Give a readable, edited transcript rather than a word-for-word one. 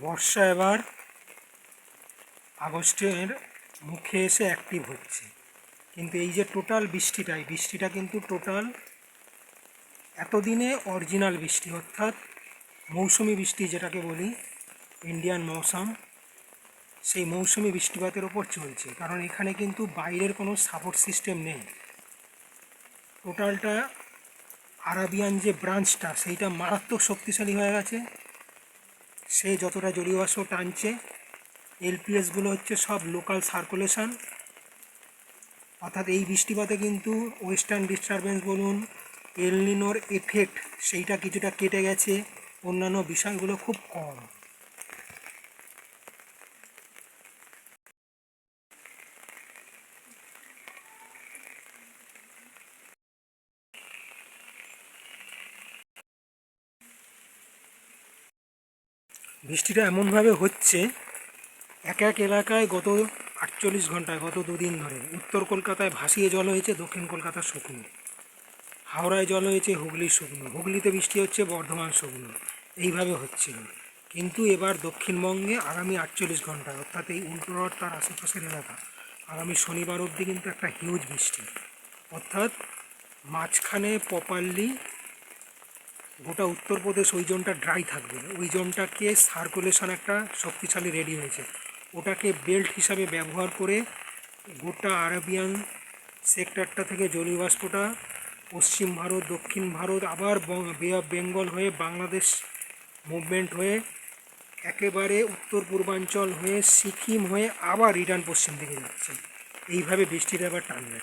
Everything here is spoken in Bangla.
বর্ষা এবার আগস্টের মুখে এসে অ্যাক্টিভ হচ্ছে, কিন্তু এই যে টোটাল বৃষ্টিটা, এই বৃষ্টিটা কিন্তু টোটাল এতদিনে অরিজিনাল বৃষ্টি, অর্থাৎ মৌসুমি বৃষ্টি যেটাকে বলি, ইন্ডিয়ান মৌসাম, সেই মৌসুমি বৃষ্টিপাতের ওপর চলছে। কারণ এখানে কিন্তু বাইরের কোনো সাপোর্ট সিস্টেম নেই। টোটালটা আরাবিয়ান যে ব্রাঞ্চটা, সেইটা মারাত্মক শক্তিশালী হয়ে গেছে। সে যতটা জলীয় বাষ্প টানছে, এলপিএসগুলো হচ্ছে সব লোকাল সার্কুলেশন, অর্থাৎ এই বৃষ্টিপাতে কিন্তু ওয়েস্টার্ন ডিস্টারবেন্স বলুন, এল নিনোর এফেক্ট, সেইটা কিছুটা কেটে গেছে, অন্যান্য বিষয়গুলো খুব কম। বৃষ্টিটা এমনভাবে হচ্ছে, এক এক এলাকায় গত 48 ঘন্টায়, গত দুদিন ধরে উত্তর কলকাতায় ভাসিয়ে জল হয়েছে, দক্ষিণ কলকাতা শুকনো, হাওড়ায় জল হয়েছে, হুগলি শুকনো, হুগলিতে বৃষ্টি হচ্ছে, বর্ধমান শুকনো, এইভাবে হচ্ছিল। কিন্তু এবার দক্ষিণবঙ্গে আগামী 48 ঘন্টায়, অর্থাৎ এই উল্টোরথ তার আশেপাশের এলাকা, আগামী শনিবার অবধি কিন্তু একটা হিউজ বৃষ্টি, অর্থাৎ মাঝখানে প্রপারলি গোটা উত্তরপ্রদেশ ওই জোনটা ড্রাই থাকবে। ওই জোনটাকে সার্কুলেশন একটা শক্তিশালী রেডি হয়েছে, ওটাকে বেল্ট হিসাবে ব্যবহার করে গোটা আরাবিয়ান সেক্টরটা থেকে জলীয় বাষ্পটা পশ্চিম ভারত, দক্ষিণ ভারত, আবার বে অফ বেঙ্গল হয়ে বাংলাদেশ মুভমেন্ট হয়ে একেবারে উত্তর পূর্বাঞ্চল হয়ে সিকিম হয়ে আবার রিটার্ন পশ্চিম দিকে যাচ্ছে। এইভাবে বৃষ্টিটা আবার টানবে।